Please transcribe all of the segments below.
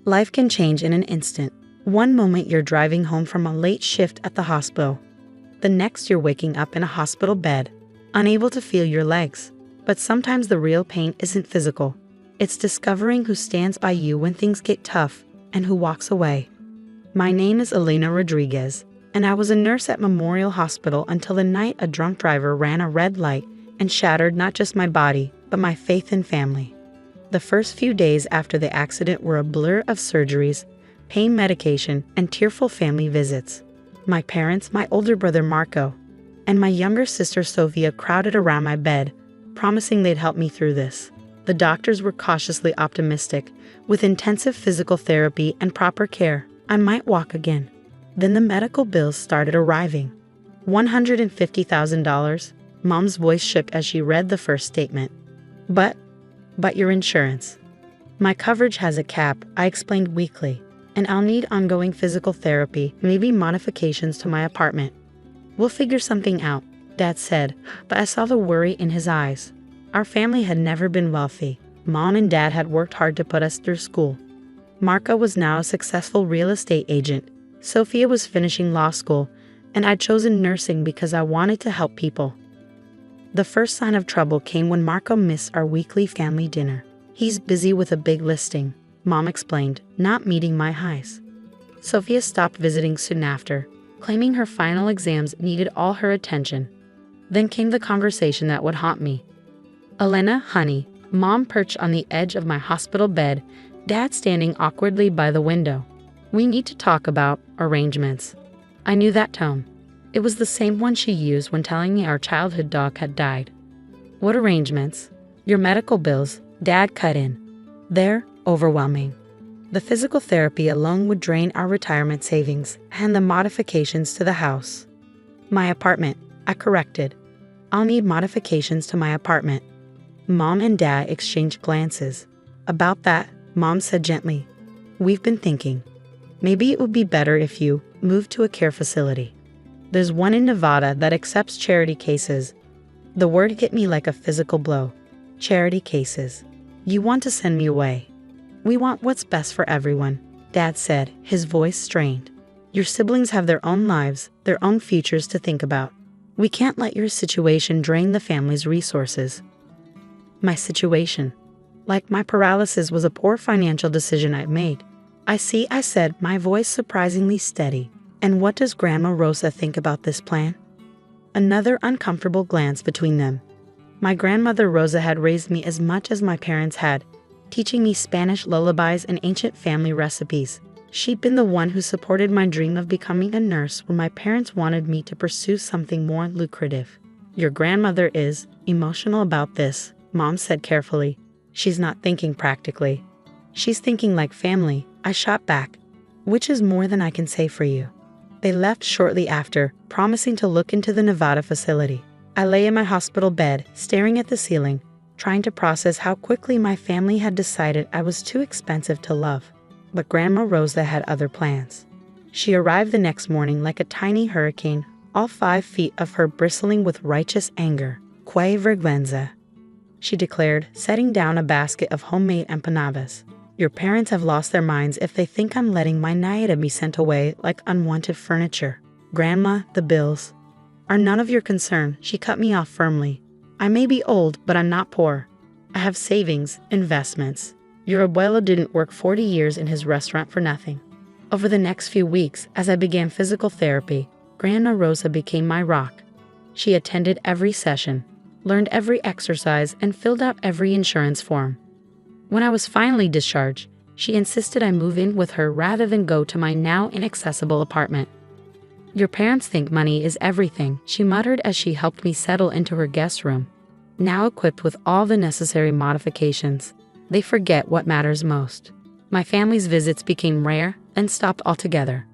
Life can change in an instant. One moment you're driving home from a late shift at the hospital. The next you're waking up in a hospital bed, unable to feel your legs. But sometimes the real pain isn't physical. It's discovering who stands by you when things get tough and who walks away. My name is Elena Rodriguez, and I was a nurse at Memorial Hospital until the night a drunk driver ran a red light and shattered not just my body, but my faith and family. The first few days after the accident were a blur of surgeries, pain medication, and tearful family visits. My parents, my older brother Marco, and my younger sister Sophia crowded around my bed, promising they'd help me through this. The doctors were cautiously optimistic. With intensive physical therapy and proper care, I might walk again. Then the medical bills started arriving. $150,000. Mom's voice shook as she read the first statement. But your insurance. My coverage has a cap, I explained weakly, and I'll need ongoing physical therapy, maybe modifications to my apartment. We'll figure something out, Dad said, but I saw the worry in his eyes. Our family had never been wealthy. Mom and Dad had worked hard to put us through school. Marco was now a successful real estate agent. Sophia was finishing law school, and I'd chosen nursing because I wanted to help people. The first sign of trouble came when Marco missed our weekly family dinner. He's busy with a big listing, Mom explained, not meeting my highs. Sophia stopped visiting soon after, claiming her final exams needed all her attention. Then came the conversation that would haunt me. Elena, honey, Mom perched on the edge of my hospital bed, Dad standing awkwardly by the window. We need to talk about arrangements. I knew that tone. It was the same one she used when telling me our childhood dog had died. What arrangements? Your medical bills, Dad cut in. They're overwhelming. The physical therapy alone would drain our retirement savings and the modifications to the house. My apartment, I corrected. I'll need modifications to my apartment. Mom and Dad exchanged glances. About that, Mom said gently, we've been thinking. Maybe it would be better if you moved to a care facility. There's one in Nevada that accepts charity cases. The word hit me like a physical blow. Charity cases. You want to send me away. We want what's best for everyone, Dad said, his voice strained. Your siblings have their own lives, their own futures to think about. We can't let your situation drain the family's resources. My situation. Like my paralysis was a poor financial decision I'd made. I see, I said, my voice surprisingly steady. And what does Grandma Rosa think about this plan? Another uncomfortable glance between them. My grandmother Rosa had raised me as much as my parents had, teaching me Spanish lullabies and ancient family recipes. She'd been the one who supported my dream of becoming a nurse when my parents wanted me to pursue something more lucrative. Your grandmother is emotional about this, Mom said carefully. She's not thinking practically. She's thinking like family, I shot back. Which is more than I can say for you. They left shortly after, promising to look into the Nevada facility. I lay in my hospital bed, staring at the ceiling, trying to process how quickly my family had decided I was too expensive to love. But Grandma Rosa had other plans. She arrived the next morning like a tiny hurricane, all 5 feet of her bristling with righteous anger. Que vergüenza, she declared, setting down a basket of homemade empanadas. Your parents have lost their minds if they think I'm letting my Naida be sent away like unwanted furniture. Grandma, the bills are none of your concern, she cut me off firmly. I may be old, but I'm not poor. I have savings, investments. Your abuelo didn't work 40 years in his restaurant for nothing. Over the next few weeks, as I began physical therapy, Grandma Rosa became my rock. She attended every session, learned every exercise, and filled out every insurance form. When I was finally discharged, she insisted I move in with her rather than go to my now inaccessible apartment. Your parents think money is everything, she muttered as she helped me settle into her guest room. Now equipped with all the necessary modifications, they forget what matters most. My family's visits became rare and stopped altogether.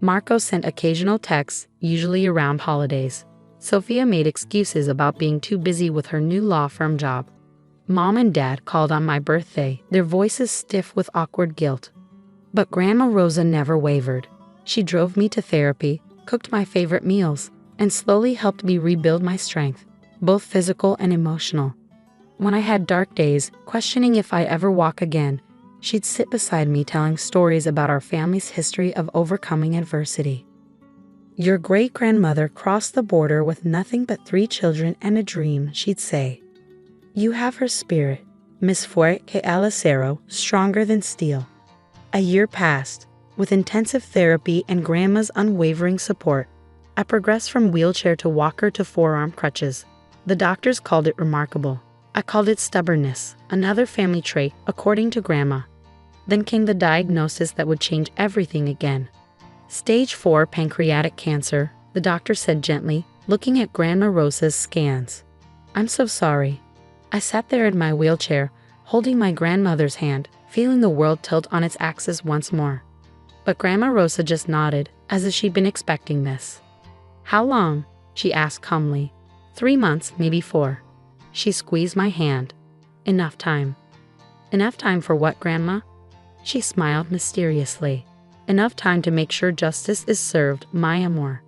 Marco sent occasional texts, usually around holidays. Sophia made excuses about being too busy with her new law firm job. Mom and Dad called on my birthday, their voices stiff with awkward guilt. But Grandma Rosa never wavered. She drove me to therapy, cooked my favorite meals, and slowly helped me rebuild my strength, both physical and emotional. When I had dark days, questioning if I ever walk again, She'd sit beside me telling stories about our family's history of overcoming adversity. Your great-grandmother crossed the border with nothing but 3 children and a dream, she'd say. You have her spirit, Miss Fuerte Alicero, stronger than steel. A year passed. With intensive therapy and Grandma's unwavering support, I progressed from wheelchair to walker to forearm crutches. The doctors called it remarkable. I called it stubbornness, another family trait, according to Grandma. Then came the diagnosis that would change everything again. Stage 4 pancreatic cancer, the doctor said gently, looking at Grandma Rosa's scans. I'm so sorry. I sat there in my wheelchair, holding my grandmother's hand, feeling the world tilt on its axis once more. But Grandma Rosa just nodded, as if she'd been expecting this. How long? She asked calmly. 3 months, maybe 4. She squeezed my hand. Enough time. Enough time for what, Grandma? She smiled mysteriously. Enough time to make sure justice is served, my amor.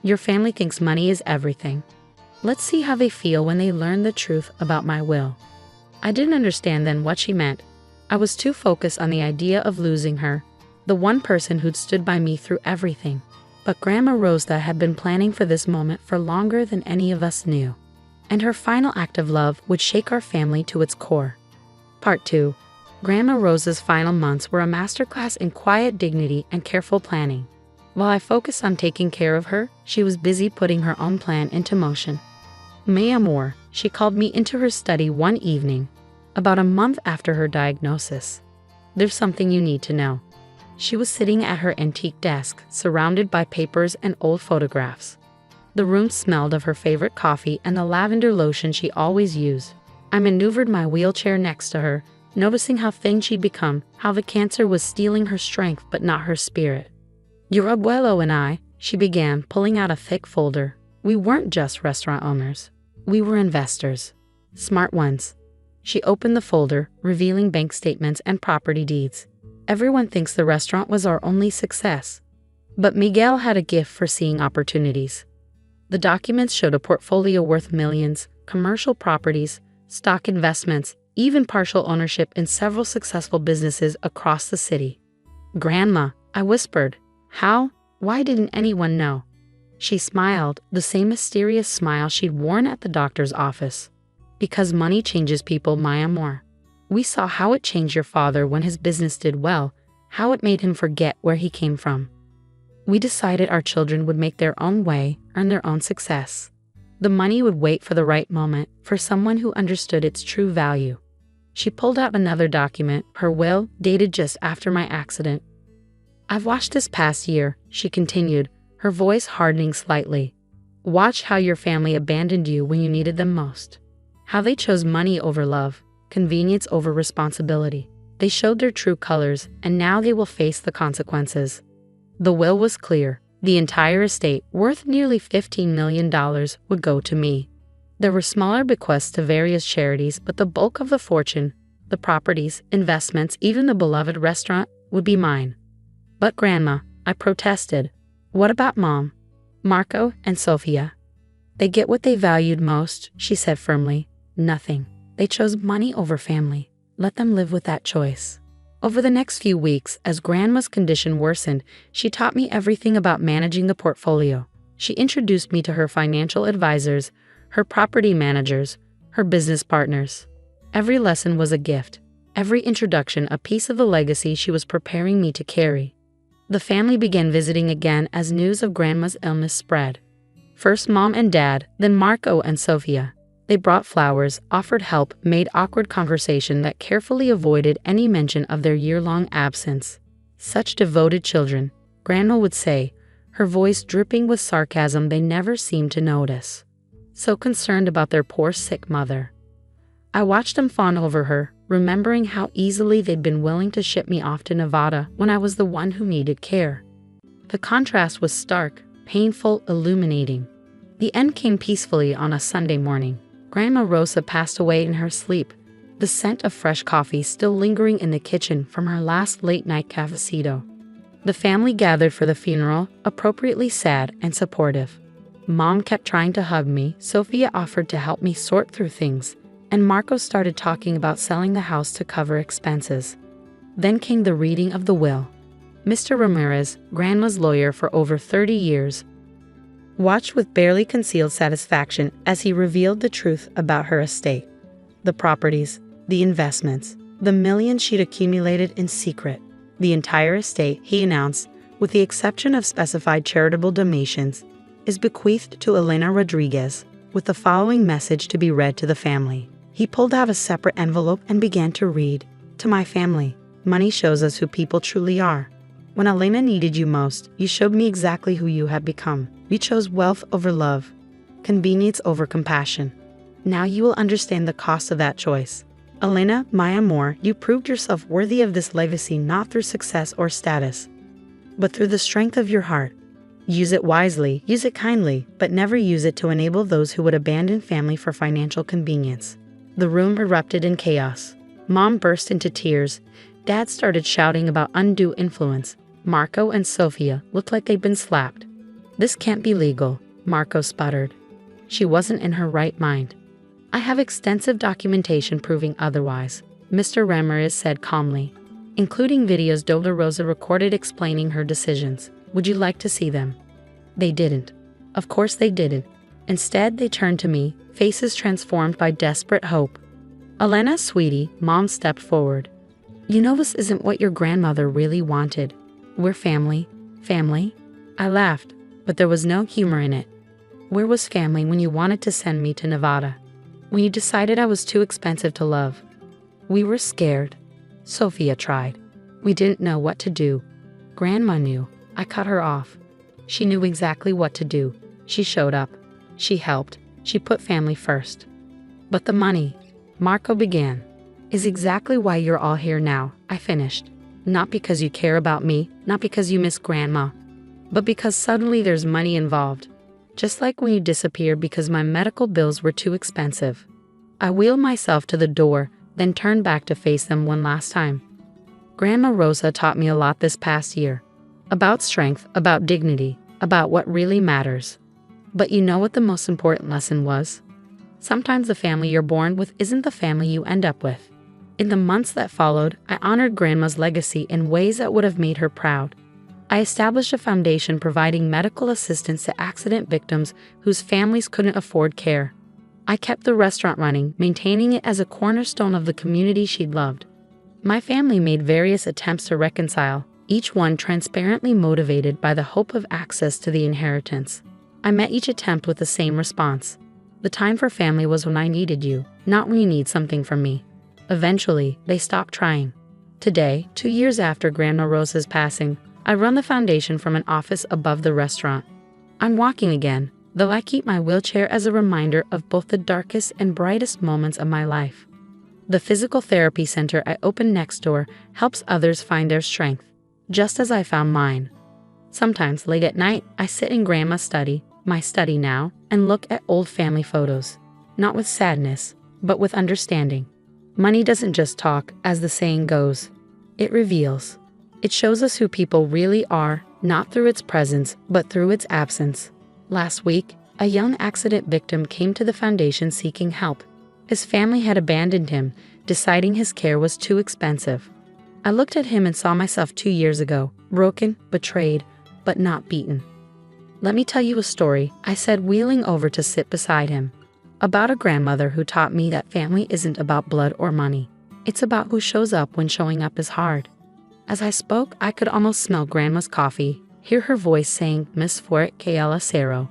Your family thinks money is everything. Let's see how they feel when they learn the truth about my will. I didn't understand then what she meant. I was too focused on the idea of losing her, the one person who'd stood by me through everything. But Grandma Rosa had been planning for this moment for longer than any of us knew. And her final act of love would shake our family to its core. Part 2. Grandma Rosa's final months were a masterclass in quiet dignity and careful planning. While I focused on taking care of her, she was busy putting her own plan into motion. Mi amor, she called me into her study one evening, about a month after her diagnosis. There's something you need to know. She was sitting at her antique desk, surrounded by papers and old photographs. The room smelled of her favorite coffee and the lavender lotion she always used. I maneuvered my wheelchair next to her, noticing how thin she'd become, how the cancer was stealing her strength but not her spirit. Your abuelo and I, she began, pulling out a thick folder. We weren't just restaurant owners. We were investors. Smart ones. She opened the folder, revealing bank statements and property deeds. Everyone thinks the restaurant was our only success. But Miguel had a gift for seeing opportunities. The documents showed a portfolio worth millions, commercial properties, stock investments, even partial ownership in several successful businesses across the city. Grandma, I whispered. How? Why didn't anyone know? She smiled, the same mysterious smile she'd worn at the doctor's office. Because money changes people, my amor. We saw how it changed your father when his business did well, how it made him forget where he came from. We decided our children would make their own way, earn their own success. The money would wait for the right moment, for someone who understood its true value. She pulled out another document, her will, dated just after my accident. I've watched this past year, she continued, her voice hardening slightly. Watch how your family abandoned you when you needed them most. How they chose money over love, convenience over responsibility. They showed their true colors, and now they will face the consequences. The will was clear. The entire estate, worth nearly $15 million, would go to me. There were smaller bequests to various charities, but the bulk of the fortune, the properties, investments, even the beloved restaurant, would be mine. But Grandma, I protested. What about Mom, Marco, and Sofia? They get what they valued most, she said firmly. Nothing. They chose money over family. Let them live with that choice. Over the next few weeks, as Grandma's condition worsened, she taught me everything about managing the portfolio. She introduced me to her financial advisors, her property managers, her business partners. Every lesson was a gift. Every introduction a piece of the legacy she was preparing me to carry. The family began visiting again as news of Grandma's illness spread. First Mom and Dad, then Marco and Sofia. They brought flowers, offered help, made awkward conversation that carefully avoided any mention of their year-long absence. Such devoted children, Grandma would say, her voice dripping with sarcasm they never seemed to notice. So concerned about their poor sick mother. I watched them fawn over her, remembering how easily they'd been willing to ship me off to Nevada when I was the one who needed care. The contrast was stark, painful, illuminating. The end came peacefully on a Sunday morning. Grandma Rosa passed away in her sleep, the scent of fresh coffee still lingering in the kitchen from her last late-night cafecito. The family gathered for the funeral, appropriately sad and supportive. Mom kept trying to hug me, Sofia offered to help me sort through things, and Marco started talking about selling the house to cover expenses. Then came the reading of the will. Mr. Ramirez, Grandma's lawyer for over 30 years, watched with barely concealed satisfaction as he revealed the truth about her estate. The properties, the investments, the millions she'd accumulated in secret. The entire estate, he announced, with the exception of specified charitable donations, is bequeathed to Elena Rodriguez, with the following message to be read to the family. He pulled out a separate envelope and began to read. To my family, money shows us who people truly are. When Elena needed you most, you showed me exactly who you have become. You chose wealth over love, convenience over compassion. Now you will understand the cost of that choice. Elena, my amor, you proved yourself worthy of this legacy not through success or status, but through the strength of your heart. Use it wisely, use it kindly, but never use it to enable those who would abandon family for financial convenience. The room erupted in chaos. Mom burst into tears. Dad started shouting about undue influence. Marco and Sophia looked like they'd been slapped. This can't be legal, Marco sputtered. She wasn't in her right mind. I have extensive documentation proving otherwise, Mr. Ramirez said calmly, including videos Rosa recorded explaining her decisions. Would you like to see them? They didn't. Of course they didn't. Instead, they turned to me, faces transformed by desperate hope. Elena, sweetie, Mom stepped forward. You know this isn't what your grandmother really wanted. We're family. Family? I laughed, but there was no humor in it. Where was family when you wanted to send me to Nevada? When you decided I was too expensive to love? We were scared. Sophia tried. We didn't know what to do. Grandma knew. I cut her off. She knew exactly what to do. She showed up. She helped. She put family first. But the money, Marco began, is exactly why you're all here now, I finished. Not because you care about me, not because you miss Grandma, but because suddenly there's money involved. Just like when you disappeared because my medical bills were too expensive. I wheeled myself to the door, then turned back to face them one last time. Grandma Rosa taught me a lot this past year. About strength, about dignity, about what really matters. But you know what the most important lesson was? Sometimes the family you're born with isn't the family you end up with. In the months that followed, I honored Grandma's legacy in ways that would have made her proud. I established a foundation providing medical assistance to accident victims whose families couldn't afford care. I kept the restaurant running, maintaining it as a cornerstone of the community she'd loved. My family made various attempts to reconcile, each one transparently motivated by the hope of access to the inheritance. I met each attempt with the same response. The time for family was when I needed you, not when you need something from me. Eventually, they stopped trying. Today, 2 years after Grandma Rosa's passing, I run the foundation from an office above the restaurant. I'm walking again, though I keep my wheelchair as a reminder of both the darkest and brightest moments of my life. The physical therapy center I opened next door helps others find their strength, just as I found mine. Sometimes late at night, I sit in Grandma's study, my study now, and look at old family photos, not with sadness, but with understanding. Money doesn't just talk, as the saying goes. It reveals. It shows us who people really are, not through its presence, but through its absence. Last week, a young accident victim came to the foundation seeking help. His family had abandoned him, deciding his care was too expensive. I looked at him and saw myself 2 years ago, broken, betrayed, but not beaten. Let me tell you a story, I said, wheeling over to sit beside him. About a grandmother who taught me that family isn't about blood or money. It's about who shows up when showing up is hard. As I spoke, I could almost smell Grandma's coffee, hear her voice saying, Miss Fort que el acero.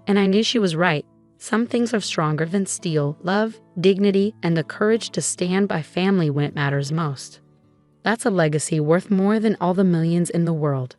And I knew she was right. Some things are stronger than steel, love, dignity, and the courage to stand by family when it matters most. That's a legacy worth more than all the millions in the world.